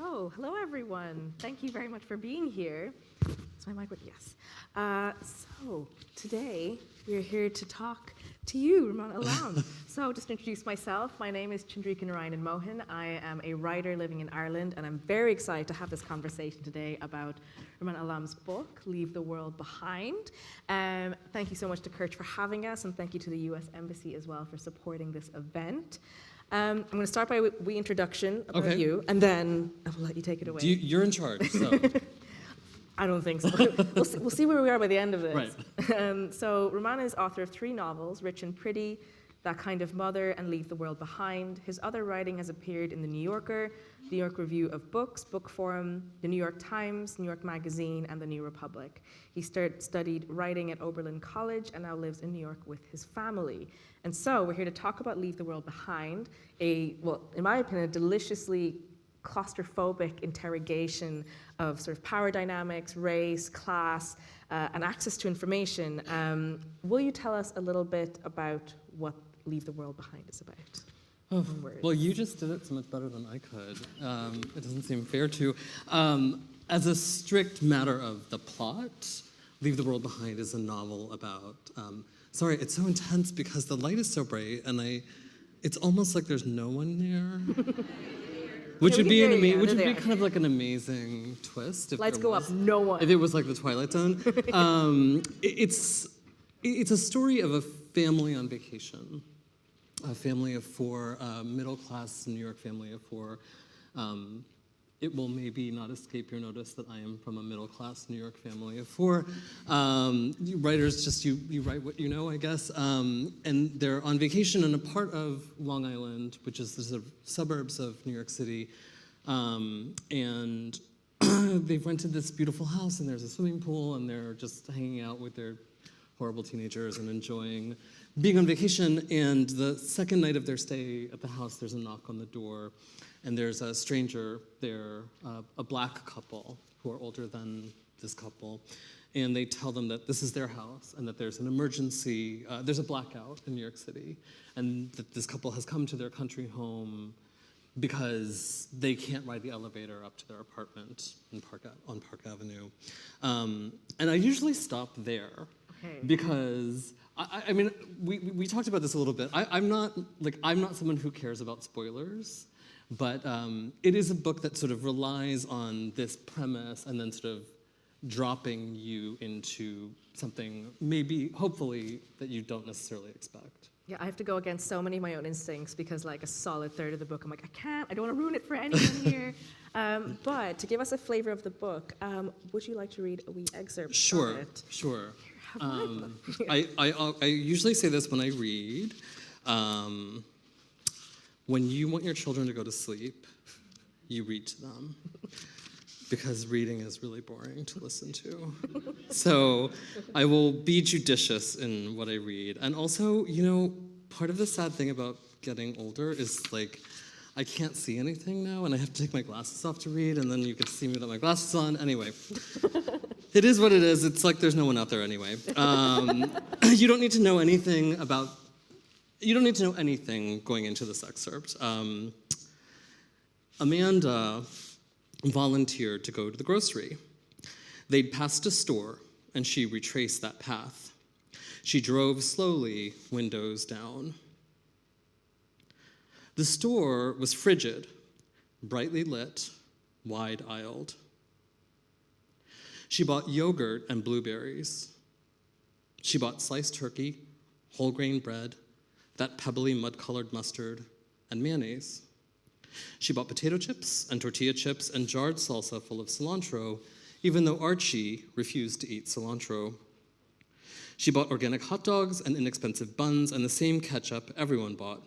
Hello everyone. Thank you very much for being here. Is my mic working? Yes. So today we are here to talk to you, Rumaan Alam. So just to introduce myself, my name is Chandrika Narayanan Mohan. I am a writer living in Ireland, and I'm very excited to have this conversation today about Rumaan Alam's book, Leave the World Behind. Thank you so much to Kirch for having us, and thank you to the US Embassy as well for supporting this event. I'm going to start by a wee introduction about you, and then I will let you take it away. You're in charge, so. I don't think so. We'll see where we are by the end of this. Right. So Rumaan is author of 3 novels, Rich and Pretty, That Kind of Mother, and Leave the World Behind. His other writing has appeared in The New Yorker, New York Review of Books, Book Forum, The New York Times, New York Magazine, and The New Republic. He studied writing at Oberlin College and now lives in New York with his family. And so we're here to talk about Leave the World Behind, in my opinion, a deliciously claustrophobic interrogation of sort of power dynamics, race, class, and access to information. Will you tell us a little bit about what Leave the World Behind is about? Well, you just did it so much better than I could. It doesn't seem fair to. As a strict matter of the plot, Leave the World Behind is a novel about, sorry, it's so intense because the light is so bright and it's almost like there's no one there. Which would be kind of like an amazing twist. If Lights go up, no one. If it was like the Twilight Zone. It's a story of a family on vacation, a family of 4, middle-class New York family of 4. It will maybe not escape your notice that I am from a middle-class New York family of 4. You writers, just you write what you know, I guess. And they're on vacation in a part of Long Island, which is the sort of suburbs of New York City. And they've rented this beautiful house, and there's a swimming pool, and they're just hanging out with their horrible teenagers and enjoying being on vacation. And the second night of their stay at the house, there's a knock on the door. And there's a stranger there, a black couple who are older than this couple, and they tell them that this is their house and that there's an emergency, there's a blackout in New York City, and that this couple has come to their country home because they can't ride the elevator up to their apartment on Park Avenue. And I usually stop there because, I mean, we talked about this a little bit. I'm not someone who cares about spoilers. But it is a book that sort of relies on this premise and then sort of dropping you into something maybe, hopefully, that you don't necessarily expect. Yeah, I have to go against so many of my own instincts because like a solid third of the book, I'm like, I don't want to ruin it for anyone here. But to give us a flavor of the book, would you like to read a wee excerpt from it? Sure. I usually say this when I read. When you want your children to go to sleep, you read to them, because reading is really boring to listen to. So I will be judicious in what I read. And also, part of the sad thing about getting older is like, I can't see anything now, and I have to take my glasses off to read, and then you get to see me without my glasses on. Anyway, it is what it is. It's like there's no one out there anyway. You don't need to know anything going into this excerpt. Amanda volunteered to go to the grocery. They'd passed a store, and she retraced that path. She drove slowly, windows down. The store was frigid, brightly lit, wide-aisled. She bought yogurt and blueberries. She bought sliced turkey, whole grain bread, that pebbly mud-colored mustard, and mayonnaise. She bought potato chips and tortilla chips and jarred salsa full of cilantro, even though Archie refused to eat cilantro. She bought organic hot dogs and inexpensive buns and the same ketchup everyone bought.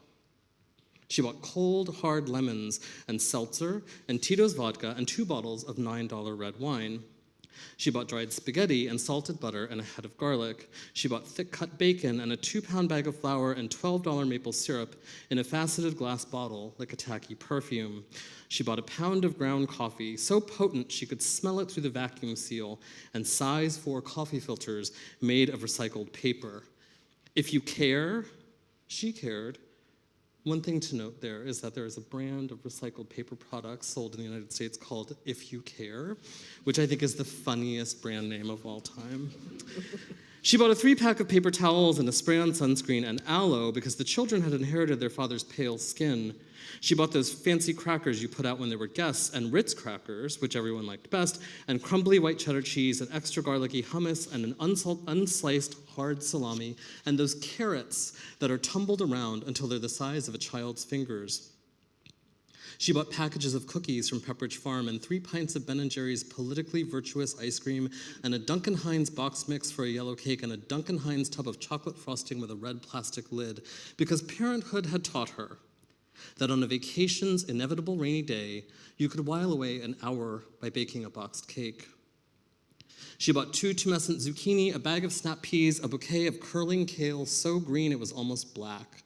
She bought cold, hard lemons and seltzer and Tito's vodka and 2 bottles of $9 red wine. She bought dried spaghetti and salted butter and a head of garlic. She bought thick-cut bacon and a 2-pound bag of flour and $12 maple syrup in a faceted glass bottle like a tacky perfume. She bought a pound of ground coffee, so potent she could smell it through the vacuum seal, and size 4 coffee filters made of recycled paper. If you care, she cared. One thing to note there is that there is a brand of recycled paper products sold in the United States called If You Care, which I think is the funniest brand name of all time. She bought a 3-pack of paper towels and a spray-on sunscreen and aloe because the children had inherited their father's pale skin. She bought those fancy crackers you put out when there were guests, and Ritz crackers, which everyone liked best, and crumbly white cheddar cheese, and extra garlicky hummus, and an unsliced hard salami, and those carrots that are tumbled around until they're the size of a child's fingers. She bought packages of cookies from Pepperidge Farm and 3 pints of Ben & Jerry's politically virtuous ice cream and a Duncan Hines box mix for a yellow cake and a Duncan Hines tub of chocolate frosting with a red plastic lid because parenthood had taught her that on a vacation's inevitable rainy day, you could while away an hour by baking a boxed cake. She bought 2 tumescent zucchini, a bag of snap peas, a bouquet of curling kale so green it was almost black.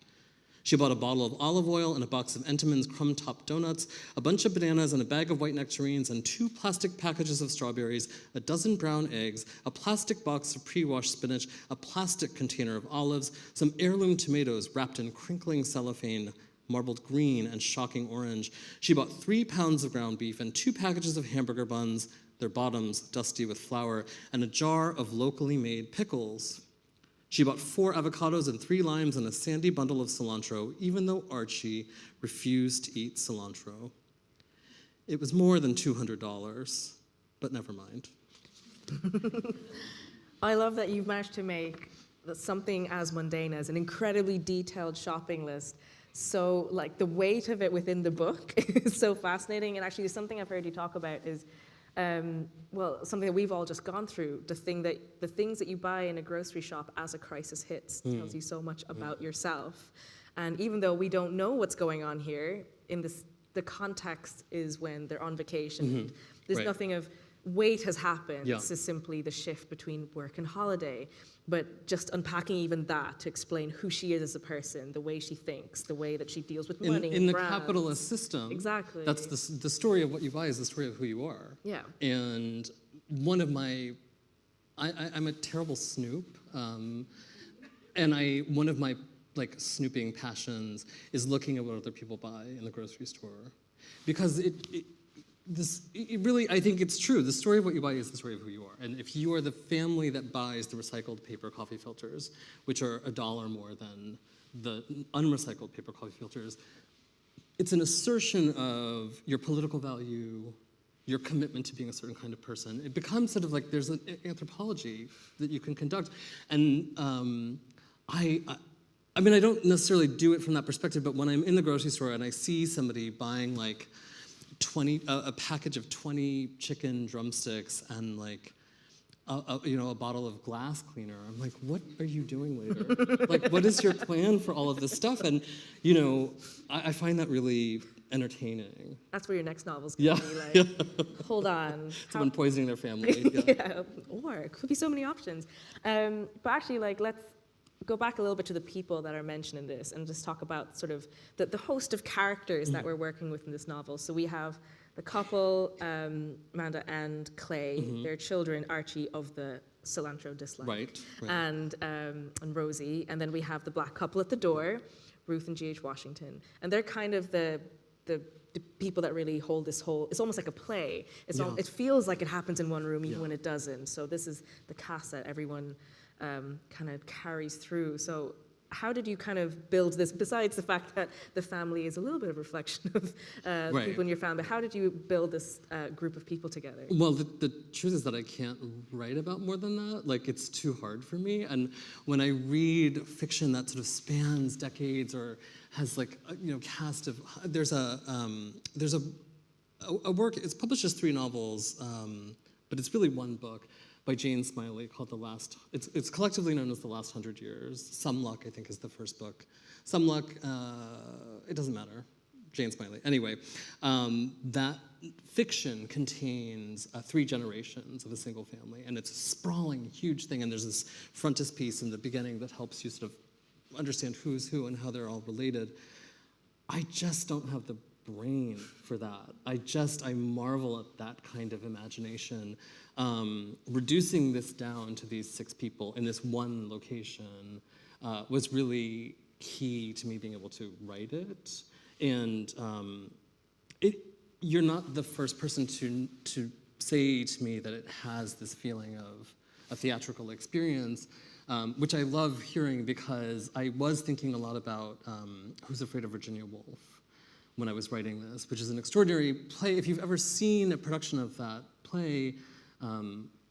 She bought a bottle of olive oil and a box of Entenmann's crumb-topped donuts, a bunch of bananas and a bag of white nectarines and 2 plastic packages of strawberries, a dozen brown eggs, a plastic box of pre-washed spinach, a plastic container of olives, some heirloom tomatoes wrapped in crinkling cellophane, marbled green and shocking orange. She bought 3 pounds of ground beef and 2 packages of hamburger buns, their bottoms dusty with flour, and a jar of locally made pickles. She bought 4 avocados and 3 limes and a sandy bundle of cilantro, even though Archie refused to eat cilantro. It was more than $200, but never mind. I love that you've managed to make something as mundane as an incredibly detailed shopping list. So, like, the weight of it within the book is so fascinating. And actually, something I've heard you talk about is, something that we've all just gone through. The things that you buy in a grocery shop as a crisis hits tells you so much about yourself. And even though we don't know what's going on here, the context is when they're on vacation. There's nothing of weight has happened. Yeah. This is simply the shift between work and holiday. But just unpacking even that to explain who she is as a person, the way she thinks, the way that she deals with money. In the brands. capitalist system, Exactly. that's the story of what you buy is the story of who you are. Yeah. And one of my, I'm a terrible snoop, and one of my snooping passions is looking at what other people buy in the grocery store, because it really, I think it's true. The story of what you buy is the story of who you are. And if you are the family that buys the recycled paper coffee filters, which are $1 more than the unrecycled paper coffee filters, it's an assertion of your political value, your commitment to being a certain kind of person. It becomes sort of like there's an anthropology that you can conduct. And I mean, I don't necessarily do it from that perspective, but when I'm in the grocery store and I see somebody buying a package of 20 chicken drumsticks and a bottle of glass cleaner, I'm like, what are you doing later? What is your plan for all of this stuff? And I find that really entertaining. That's where your next novel's going to be hold on. Someone poisoning their family. Yeah, or it could be so many options. But actually, let's go back a little bit to the people that are mentioned in this and just talk about sort of the host of characters that we're working with in this novel. So we have the couple, Amanda and Clay, their children, Archie of the cilantro dislike, Right. and Rosie, and then we have the black couple at the door, Ruth and G.H. Washington, and they're kind of the people that really hold this whole. It's almost like a play. It feels like it happens in one room even when it doesn't. So this is the cast that everyone kind of carries through. So how did you kind of build this, besides the fact that the family is a little bit of a reflection of people in your family, how did you build this group of people together? Well, the truth is that I can't write about more than that. It's too hard for me. And when I read fiction that sort of spans decades or has cast of, there's a work, it's published as 3 novels, but it's really one book by Jane Smiley called it's collectively known as The Last 100 Years. Some Luck, I think, is the first book. Some Luck, it doesn't matter. Jane Smiley. Anyway, that fiction contains 3 generations of a single family, and it's a sprawling, huge thing, and there's this frontispiece in the beginning that helps you sort of understand who's who and how they're all related. I just don't have the brain for that. I marvel at that kind of imagination. Reducing this down to these 6 people in this one location was really key to me being able to write it. And you're not the first person to say to me that it has this feeling of a theatrical experience, which I love hearing because I was thinking a lot about Who's Afraid of Virginia Woolf when I was writing this, which is an extraordinary play. If you've ever seen a production of that play,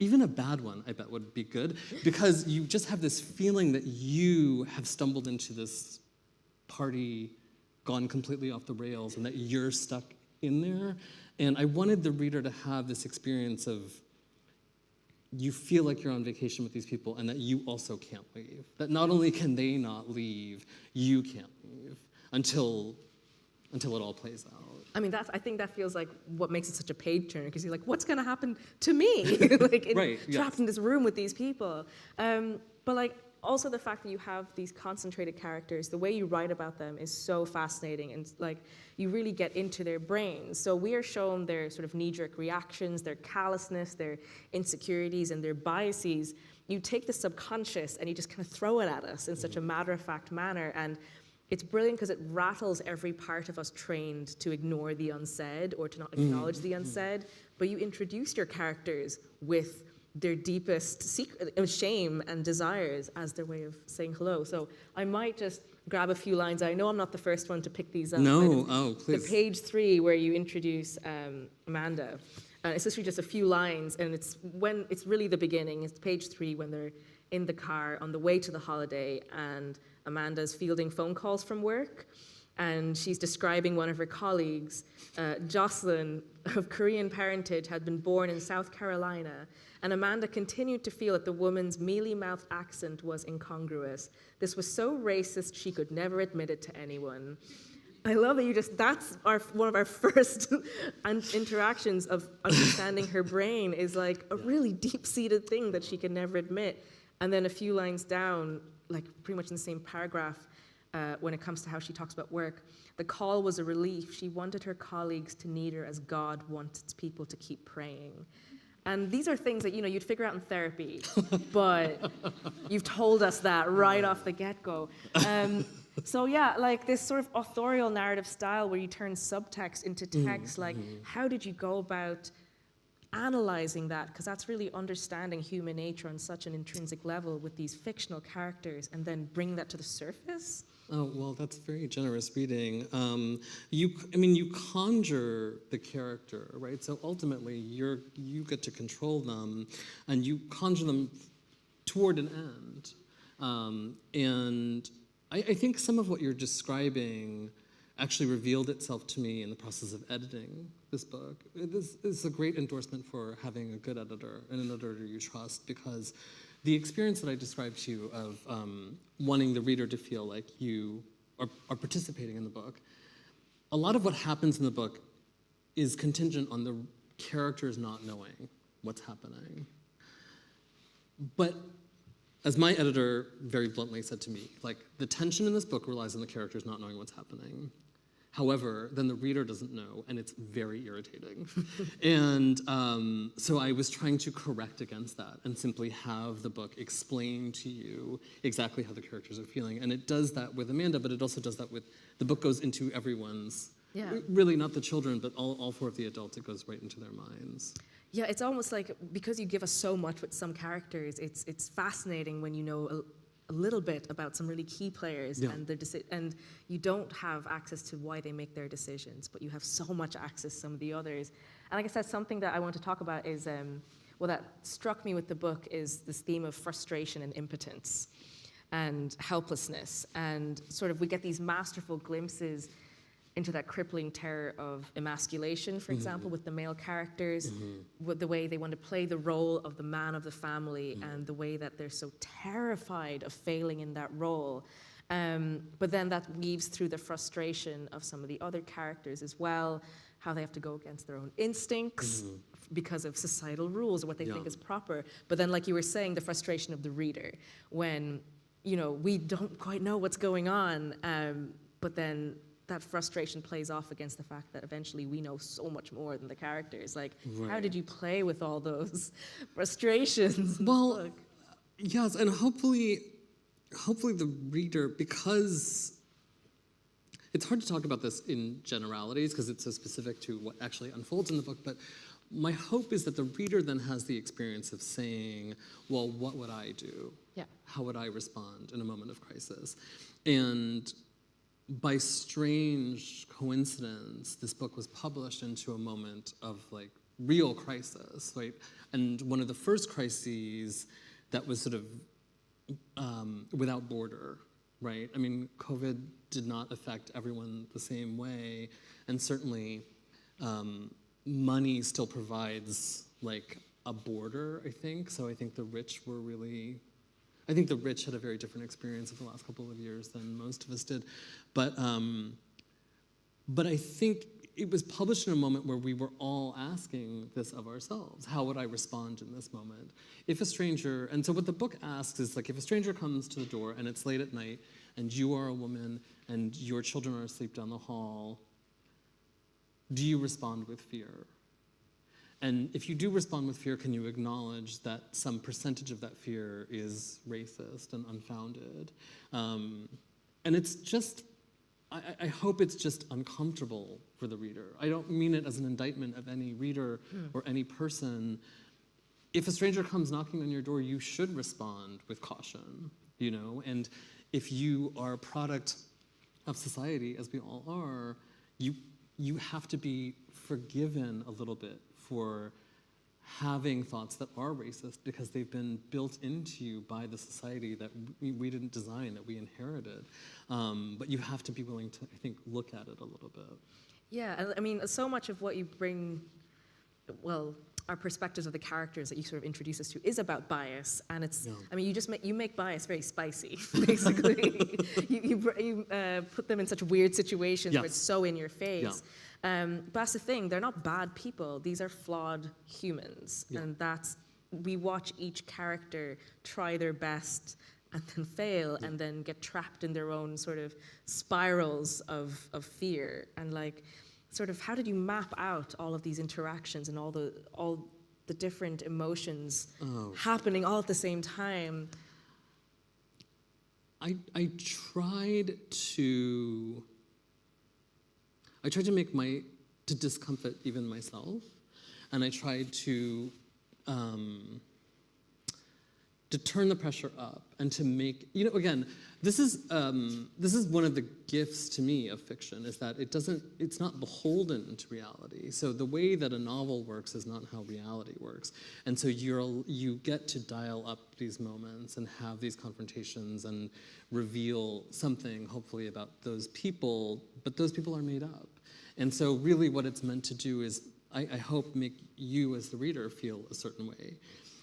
even a bad one, I bet would be good, because you just have this feeling that you have stumbled into this party, gone completely off the rails, and that you're stuck in there. And I wanted the reader to have this experience of you feel like you're on vacation with these people and that you also can't leave. That not only can they not leave, you can't leave until it all plays out. I mean, I think that feels like what makes it such a page turner, because you're like, what's going to happen to me? Like, Right, trapped yes. in this room with these people. But like, also the fact that you have these concentrated characters, the way you write about them is so fascinating, and like, you really get into their brains. So we are shown their sort of knee-jerk reactions, their callousness, their insecurities, and their biases. You take the subconscious and you just kind of throw it at us in such a matter-of-fact manner, and it's brilliant because it rattles every part of us trained to ignore the unsaid or to not acknowledge the unsaid, but you introduce your characters with their deepest secret, shame and desires as their way of saying hello. So I might just grab a few lines. I know I'm not the first one to pick these up. No, please. The page 3 where you introduce Amanda. It's literally just a few lines, and it's really the beginning. It's page 3 when they're in the car on the way to the holiday, and Amanda's fielding phone calls from work, and she's describing one of her colleagues. Jocelyn, of Korean parentage, had been born in South Carolina, and Amanda continued to feel that the woman's mealy-mouthed accent was incongruous. This was so racist she could never admit it to anyone. I love that that's one of our first interactions of understanding her brain, is like a really deep-seated thing that she could never admit. And then a few lines down, like pretty much in the same paragraph, when it comes to how she talks about work, the call was a relief. She wanted her colleagues to need her as God wants people to keep praying. And these are things that, you'd figure out in therapy, but you've told us that right off the get-go. So yeah, like this sort of authorial narrative style where you turn subtext into text, like how did you go about analyzing that? Because that's really understanding human nature on such an intrinsic level with these fictional characters, and then bring that to the surface. Oh, well, that's very generous reading. You conjure the character, right? So ultimately, you get to control them, and you conjure them toward an end. And I think some of what you're describing actually revealed itself to me in the process of editing this book. This is a great endorsement for having a good editor, and an editor you trust, because the experience that I described to you of wanting the reader to feel like you are participating in the book, a lot of what happens in the book is contingent on the characters not knowing what's happening. But as my editor very bluntly said to me, like, the tension in this book relies on the characters not knowing what's happening. However, then the reader doesn't know, and it's very irritating. And so I was trying to correct against that and simply have the book explain to you exactly how the characters are feeling. And it does that with Amanda, but it also does that with, the book goes into everyone's, really not the children, but all 4 of the adults, it goes right into their minds. Yeah, it's almost like, because you give us so much with some characters, it's fascinating when you know a little bit about some really key players, and you don't have access to why they make their decisions, but you have so much access to some of the others. And like I said, something that I want to talk about is, that struck me with the book is this theme of frustration and impotence and helplessness. And sort of we get these masterful glimpses into that crippling terror of emasculation, for example, with the male characters, with the way they want to play the role of the man of the family, and the way that they're so terrified of failing in that role. But then that weaves through the frustration of some of the other characters as well, how they have to go against their own instincts because of societal rules or what they think is proper. But then, like you were saying, the frustration of the reader when, we don't quite know what's going on, but then that frustration plays off against the fact that eventually we know so much more than the characters. Like, how did you play with all those frustrations? Well, yes, and hopefully hopefully the reader, because it's hard to talk about this in generalities because it's so specific to what actually unfolds in the book, but my hope is that the reader then has the experience of saying, well, what would I do? Yeah. How would I respond in a moment of crisis? And by strange coincidence, this book was published into a moment of like real crisis, right? And one of the first crises that was sort of without border, right? I mean, COVID did not affect everyone the same way, and certainly money still provides like a border, I think. So I think the rich were really, I think the rich had a very different experience of the last couple of years than most of us did. But I think it was published in a moment where we were all asking this of ourselves. How would I respond in this moment? If a stranger, and so what the book asks is like, if a stranger comes to the door and it's late at night and you are a woman and your children are asleep down the hall, do you respond with fear? And if you do respond with fear, can you acknowledge that some percentage of that fear is racist and unfounded? And it's just, I hope it's just uncomfortable for the reader. I don't mean it as an indictment of any reader or any person. If a stranger comes knocking on your door, you should respond with caution, you know? And if you are a product of society, as we all are, you have to be forgiven a little bit for having thoughts that are racist because they've been built into you by the society that we didn't design, that we inherited. But you have to be willing to, I think, look at it a little bit. Yeah, I mean, so much of what you bring, well, our perspectives of the characters that you sort of introduce us to is about bias, and it's. Yeah. I mean, you make bias very spicy, basically. you put them in such weird situations where it's so in your face. Yeah. But that's the thing; they're not bad people. These are flawed humans, and we watch each character try their best and then fail, and then get trapped in their own sort of spirals of fear and like. Sort of, how did you map out all of these interactions and all the different emotions happening all at the same time? I tried to discomfort even myself, and I tried to turn the pressure up and to make, you know, again, this is one of the gifts to me of fiction, is that it's not beholden to reality. So the way that a novel works is not how reality works. And so you get to dial up these moments and have these confrontations and reveal something, hopefully, about those people, but those people are made up. And so really what it's meant to do is, I hope, make you as the reader feel a certain way.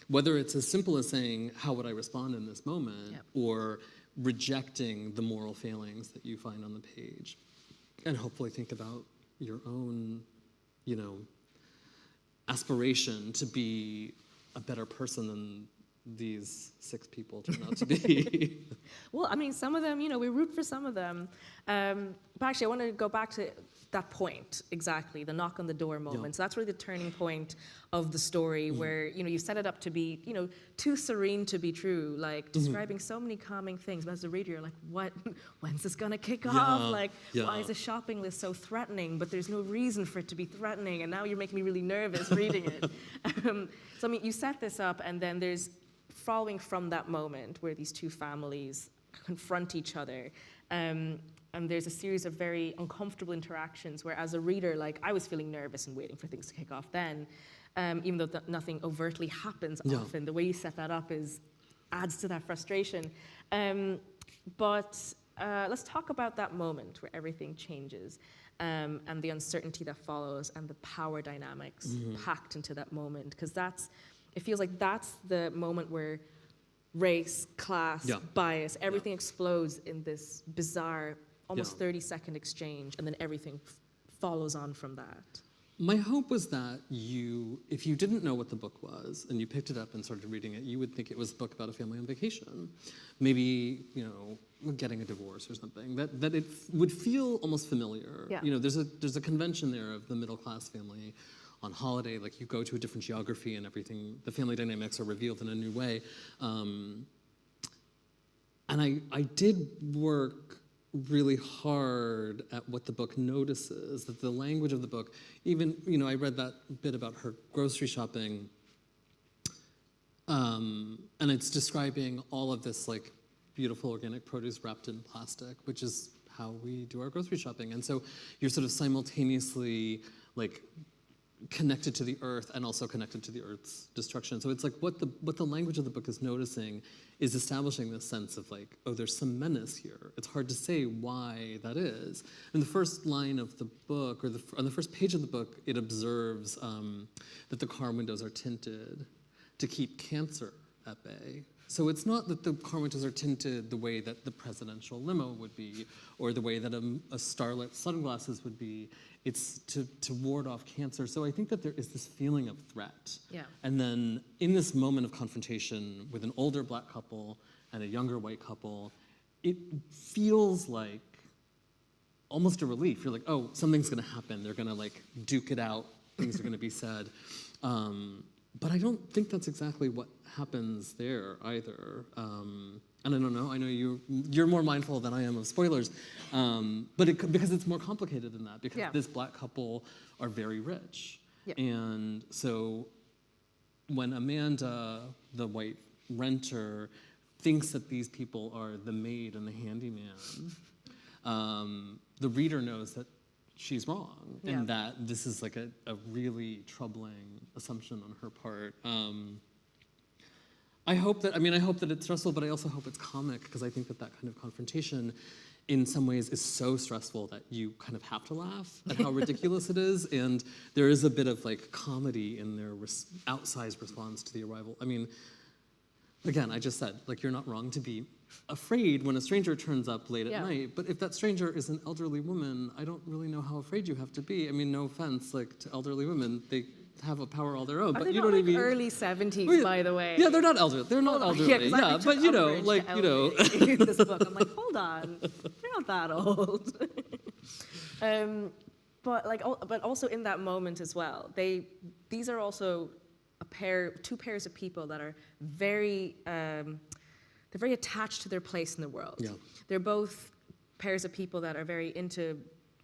Whether it's as simple as saying, how would I respond in this moment, or rejecting the moral failings that you find on the page, and hopefully think about your own, you know, aspiration to be a better person than these 6 people turn out to be. Well, I mean, some of them, you know, we root for some of them. But actually, I want to go back to that point, exactly, the knock on the door moment. Yeah. So that's really the turning point of the story where, you know, you set it up to be, you know, too serene to be true, like describing so many calming things. But as a reader, you're like, what? When's this going to kick off? Like, why is the shopping list so threatening? But there's no reason for it to be threatening. And now you're making me really nervous reading it. So, I mean, you set this up, and then there's following from that moment where these 2 families confront each other. And there's a series of very uncomfortable interactions where, as a reader, like, I was feeling nervous and waiting for things to kick off then, even though nothing overtly happens often. The way you set that up adds to that frustration. But let's talk about that moment where everything changes, and the uncertainty that follows, and the power dynamics packed into that moment, because it feels like that's the moment where race, class, bias, everything explodes in this bizarre, almost 30-second exchange, and then everything follows on from that. My hope was that if you didn't know what the book was, and you picked it up and started reading it, you would think it was a book about a family on vacation. Maybe, you know, getting a divorce or something. That it would feel almost familiar. Yeah. You know, there's a convention there of the middle-class family on holiday, like you go to a different geography and everything, the family dynamics are revealed in a new way. And And I did work really hard at what the book notices, that the language of the book, even, I read that bit about her grocery shopping, and it's describing all of this like beautiful organic produce wrapped in plastic, which is how we do our grocery shopping. And so you're sort of simultaneously like connected to the earth and also connected to the earth's destruction. So it's like what the language of the book is noticing is establishing this sense of like, oh, there's some menace here. It's hard to say why that is. In the first line of the book, or on the first page of the book, it observes that the car windows are tinted to keep cancer at bay. So it's not that the car windows are tinted the way that the presidential limo would be, or the way that a starlet sunglasses would be. It's to ward off cancer. So I think that there is this feeling of threat. Yeah. And then in this moment of confrontation with an older black couple and a younger white couple, it feels like almost a relief. You're like, oh, something's gonna happen. They're gonna like duke it out. Things are gonna be said. But I don't think that's exactly what happens there either. And I don't know. I know you're more mindful than I am of spoilers, but because it's more complicated than that. Because this black couple are very rich, and so when Amanda, the white renter, thinks that these people are the maid and the handyman, the reader knows that she's wrong, and that this is like a really troubling assumption on her part. I hope that it's stressful, but I also hope it's comic, because I think that kind of confrontation in some ways is so stressful that you kind of have to laugh at how ridiculous it is, and there is a bit of like comedy in their outsized response to the arrival. I mean, again, I just said, like, you're not wrong to be afraid when a stranger turns up late at night, but if that stranger is an elderly woman, I don't really know how afraid you have to be. I mean, no offense, like, to elderly women, they have a power all their own, but you know what I mean? Early 70s, by the way. Yeah, they're not elderly. They're not elderly. Yeah, but you know, like, you know. This book, I'm like, hold on, they're not that old. But also in that moment as well, these are also two pairs of people that are very they're very attached to their place in the world. Yeah. They're both pairs of people that are very into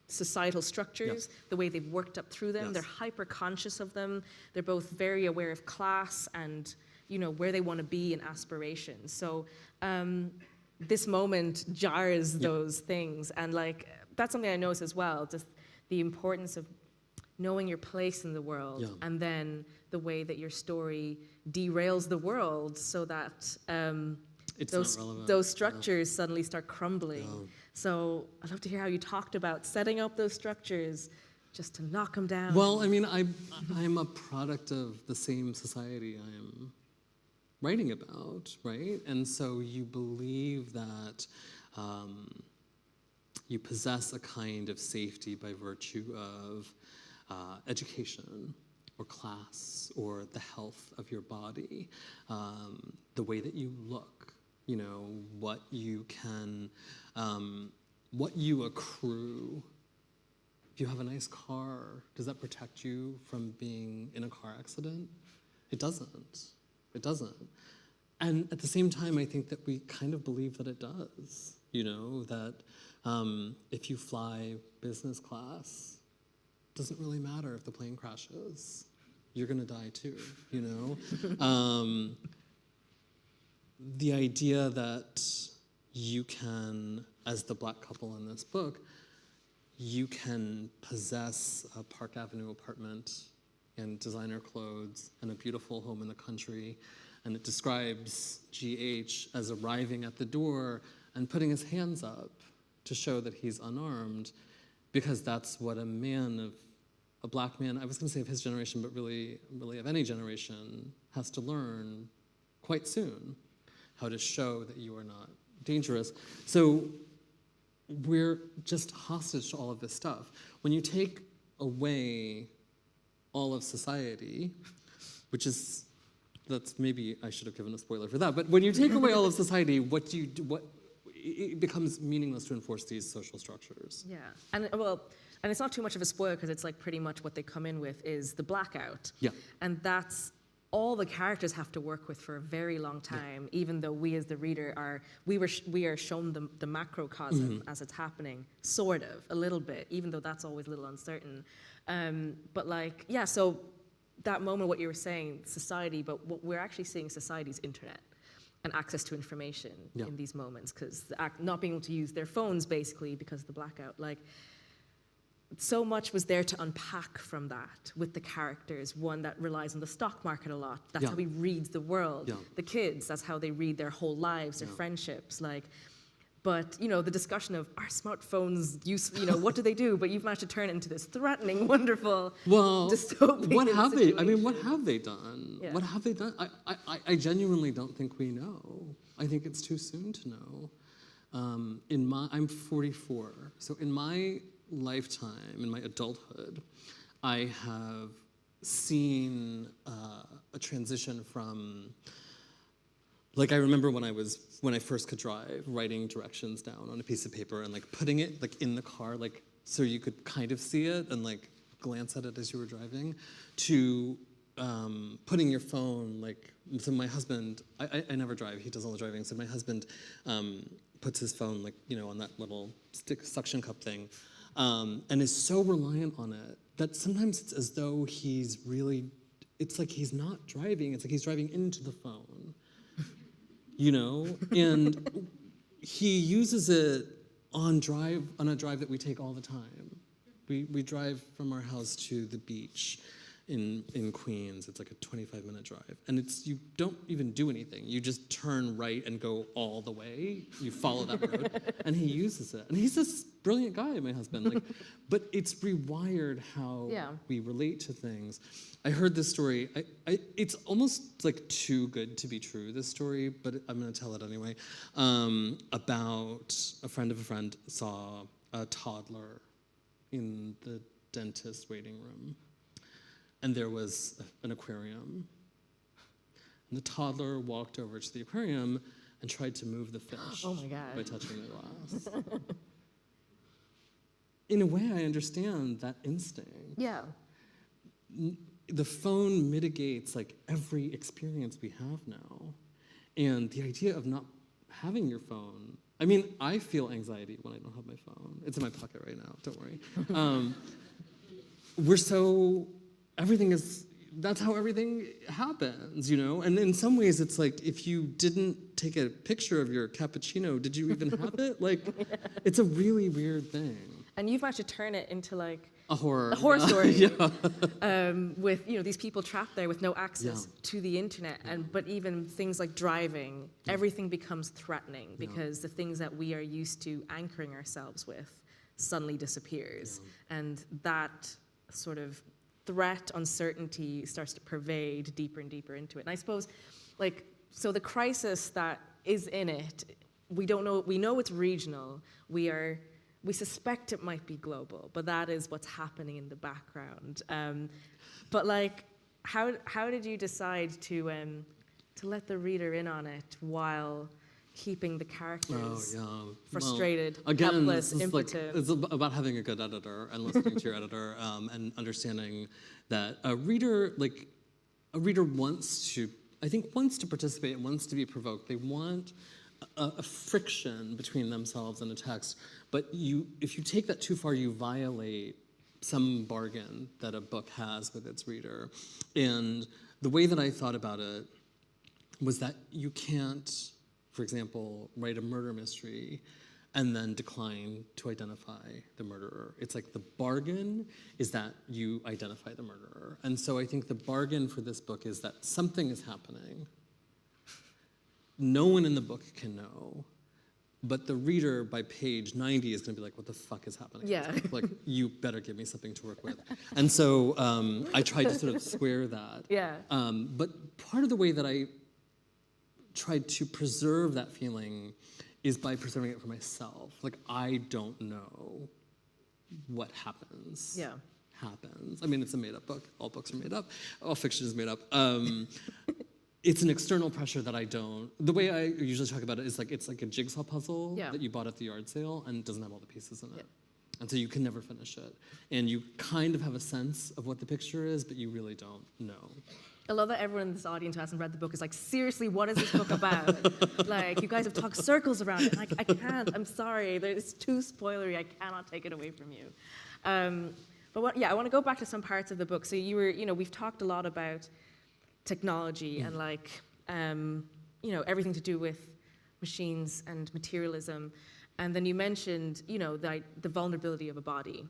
societal structures, the way they've worked up through them. They're hyper conscious of them. They're both very aware of class and, you know, where they want to be and aspirations. So this moment jars those things, and like that's something I notice as well. Just the importance of knowing your place in the world, and then the way that your story derails the world, so that those structures suddenly start crumbling. So I'd love to hear how you talked about setting up those structures just to knock them down. Well, I mean, I'm a product of the same society I am writing about, right? And so you believe that you possess a kind of safety by virtue of education or class or the health of your body, the way that you look, you know, what you can, what you accrue. If you have a nice car, does that protect you from being in a car accident? It doesn't. It doesn't. And at the same time, I think that we kind of believe that it does, you know, that if you fly business class, it doesn't really matter if the plane crashes. You're gonna die too, you know? The idea that you can, as the black couple in this book, you can possess a Park Avenue apartment and designer clothes and a beautiful home in the country, and it describes GH as arriving at the door and putting his hands up to show that he's unarmed, because that's what a black man, I was gonna say of his generation, but really of any generation, has to learn quite soon, how to show that you are not dangerous. So we're just hostage to all of this stuff. When you take away all of society, that's maybe I should have given a spoiler for that, but when you take away all of society, it becomes meaningless to enforce these social structures. Yeah, and it's not too much of a spoiler, because it's like pretty much what they come in with is the blackout. Yeah. And that's all the characters have to work with for a very long time, even though we as the reader we are shown the macrocosm as it's happening, sort of, a little bit, even though that's always a little uncertain. But like, yeah, so that moment, what you were saying, society, but what we're actually seeing society's internet and access to information in these moments, because not being able to use their phones basically because of the blackout, like, so much was there to unpack from that with the characters. One that relies on the stock market a lot. That's how he reads the world. Yeah. The kids, that's how they read their whole lives, their friendships. Like, but you know, the discussion of are smartphones use, you know, what do they do? But you've managed to turn it into this threatening, wonderful, dystopian what have situation. they? I mean, what have they done? Yeah. What have they done? I genuinely don't think we know. I think it's too soon to know. I'm 44, so in my lifetime, in my adulthood, I have seen a transition from, like, I remember when I first could drive, writing directions down on a piece of paper and like putting it like in the car, like so you could kind of see it and like glance at it as you were driving, to putting your phone, like, so my husband, I never drive, he does all the driving, so my husband puts his phone, like, you know, on that little suction cup thing, and is so reliant on it that sometimes it's as though it's like he's not driving, it's like he's driving into the phone, you know? And he uses it on a drive that we take all the time. We drive from our house to the beach in Queens. It's like a 25-minute drive. And you don't even do anything. You just turn right and go all the way. You follow that road. And he uses it. And he's this brilliant guy, my husband. Like, but it's rewired how we relate to things. I heard this story. It's almost like too good to be true, this story, but I'm going to tell it anyway, about a friend of a friend saw a toddler in the dentist waiting room. And there was an aquarium. And the toddler walked over to the aquarium and tried to move the fish by touching the glass. In a way, I understand that instinct. Yeah. The phone mitigates like every experience we have now. And the idea of not having your phone, I mean, I feel anxiety when I don't have my phone. It's in my pocket right now, don't worry. That's how everything happens, you know? And in some ways, it's like, if you didn't take a picture of your cappuccino, did you even have it? Like, it's a really weird thing. And you've managed to turn it into like a horror story. With, you know, these people trapped there with no access to the internet. But even things like driving, everything becomes threatening because the things that we are used to anchoring ourselves with suddenly disappears. And that sort of threat, uncertainty starts to pervade deeper and deeper into it. And I suppose, like, so the crisis that is in it, we don't know, we know it's regional, we suspect it might be global, but that is what's happening in the background. But like, how did you decide to let the reader in on it while keeping the characters frustrated, helpless, impotent? It's about having a good editor and listening to your editor, and understanding that a reader wants to participate, wants to be provoked. They want a friction between themselves and a text. But if you take that too far, you violate some bargain that a book has with its reader. And the way that I thought about it was that you can't, for example, write a murder mystery and then decline to identify the murderer. It's like the bargain is that you identify the murderer. And so I think the bargain for this book is that something is happening. No one in the book can know, but the reader by page 90 is going to be like, what the fuck is happening? Yeah. Like, you better give me something to work with. And so I tried to sort of square that. Yeah. But part of the way that I tried to preserve that feeling is by preserving it for myself. Like, I don't know what happens. Yeah. Happens. I mean, it's a made-up book. All books are made up. All fiction is made up. It's an external pressure that I don't. The way I usually talk about it is like it's like a jigsaw puzzle that you bought at the yard sale and doesn't have all the pieces in it. And so you can never finish it. And you kind of have a sense of what the picture is, but you really don't know. I love that everyone in this audience who hasn't read the book is like, seriously, what is this book about? Like, you guys have talked circles around it. Like, I can't. I'm sorry. It's too spoilery. I cannot take it away from you. I want to go back to some parts of the book. So we've talked a lot about technology and everything to do with machines and materialism. And then you mentioned, the vulnerability of a body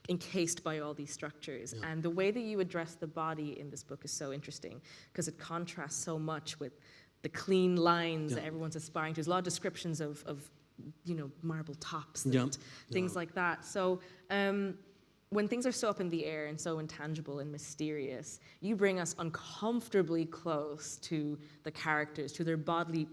encased by all these structures. Yeah. And the way that you address the body in this book is so interesting because it contrasts so much with the clean lines that everyone's aspiring to. There's a lot of descriptions of marble tops and things like that. So when things are so up in the air and so intangible and mysterious, you bring us uncomfortably close to the characters, to their body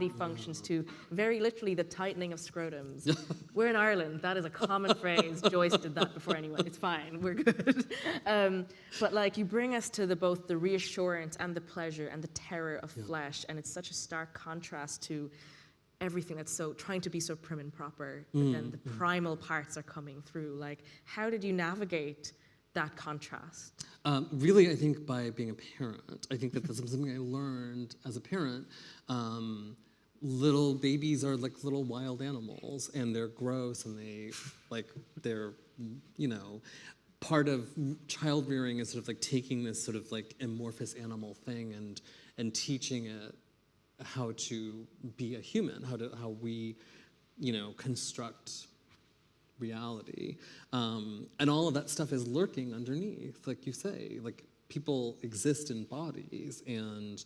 functions, to very literally the tightening of scrotums. We're in Ireland. That is a common phrase. Joyce did that before anyone. It's fine. We're good. But you bring us to both the reassurance and the pleasure and the terror of flesh, and it's such a stark contrast to everything that's so trying to be so prim and proper, but then the primal parts are coming through. Like, how did you navigate that contrast? Really, I think by being a parent. I think that that's something I learned as a parent. Little babies are like little wild animals, and they're gross, and they're part of child rearing is sort of like taking this sort of like amorphous animal thing and teaching it how to be a human, how we, construct reality. And all of that stuff is lurking underneath, like you say. Like, people exist in bodies, and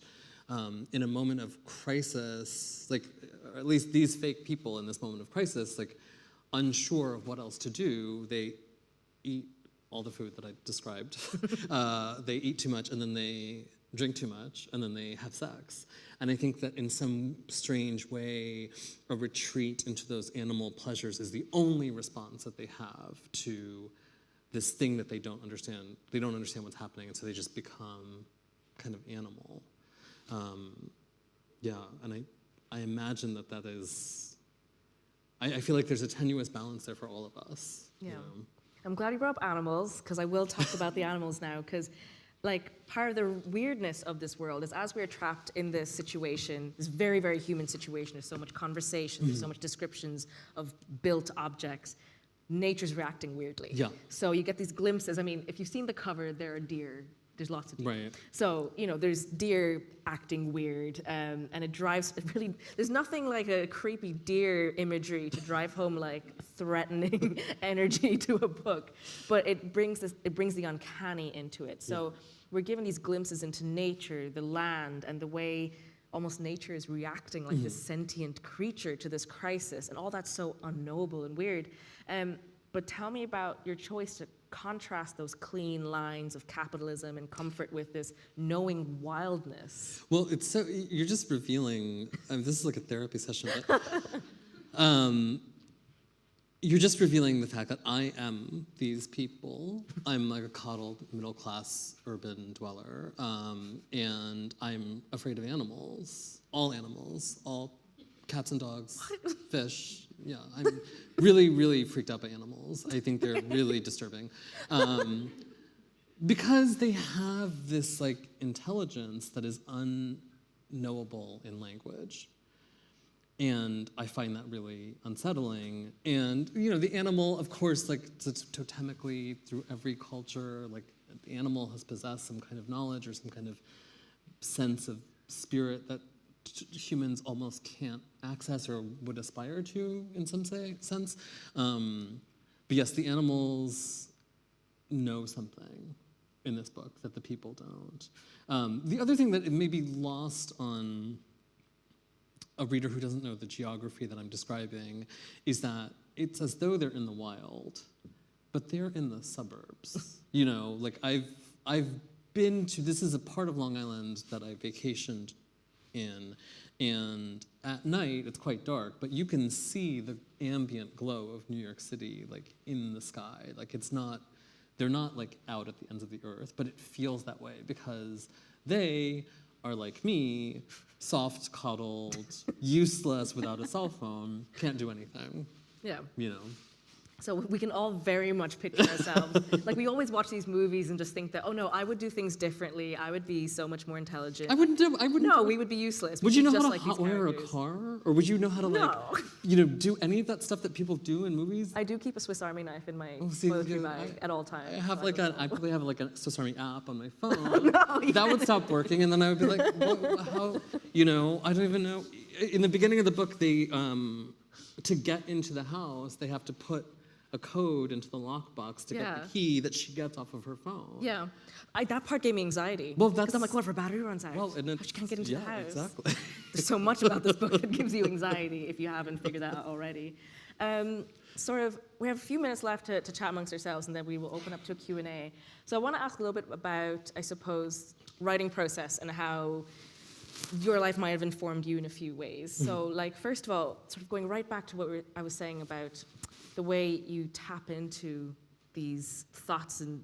in a moment of crisis, or at least these fake people in this moment of crisis, unsure of what else to do, they eat all the food that I described. They eat too much, and then they drink too much, and then they have sex. And I think that in some strange way, a retreat into those animal pleasures is the only response that they have to this thing that they don't understand. They don't understand what's happening, and so they just become kind of animal. And I imagine that is, I feel like there's a tenuous balance there for all of us. Yeah. I'm glad you brought up animals, because I will talk about the animals now, because part of the weirdness of this world is as we're trapped in this situation, this very, very human situation, there's so much conversation, there's so much descriptions of built objects, nature's reacting weirdly. Yeah. So you get these glimpses. I mean, if you've seen the cover, there are deer. There's lots of deer. Right. So, there's deer acting weird, and there's nothing like a creepy deer imagery to drive home threatening energy to a book, but it brings the uncanny into it. So we're given these glimpses into nature, the land, and the way almost nature is reacting like this sentient creature to this crisis, and all that's so unknowable and weird. But tell me about your choice to contrast those clean lines of capitalism and comfort with this knowing wildness. Well, you're just revealing, this is like a therapy session, but you're just revealing the fact that I am these people. I'm like a coddled middle-class urban dweller, and I'm afraid of animals, all cats and dogs, fish. Yeah, I'm really, really freaked out by animals. I think they're really disturbing. Because they have this intelligence that is unknowable in language. And I find that really unsettling. And, the animal, of course, totemically through every culture, the animal has possessed some kind of knowledge or some kind of sense of spirit that humans almost can't access or would aspire to in some sense. But yes, the animals know something in this book that the people don't. The other thing that it may be lost on a reader who doesn't know the geography that I'm describing is that it's as though they're in the wild, but they're in the suburbs. I've been to, this is a part of Long Island that I vacationed in, and at night it's quite dark, but you can see the ambient glow of New York City in the sky. They're not out at the ends of the earth, but it feels that way because they are like me, soft coddled, useless without a cell phone, can't do anything. Yeah. So we can all very much picture ourselves. Like we always watch these movies and just think that, oh no, I would do things differently. I would be so much more intelligent. I wouldn't. No, we would be useless. Would you know how to like hotwire a car, or would you know how to No. do any of that stuff that people do in movies? I do keep a Swiss Army knife in my because bag at all times. I have I probably have like a Swiss Army app on my phone. No, that would stop working, and then I would be like, how? I don't even know. In the beginning of the book, they to get into the house, they have to put a code into the lockbox to get the key that she gets off of her phone. Yeah, that part gave me anxiety. Well, because I'm like, what if her battery runs out? Well, and she can't get into the house. Exactly. There's so much about this book that gives you anxiety if you haven't figured that out already. We have a few minutes left to chat amongst ourselves, and then we will open up to a Q&A. So I want to ask a little bit about, I suppose, writing process and how your life might have informed you in a few ways. So, like, first of all, sort of going right back to what I was saying about the way you tap into these thoughts and,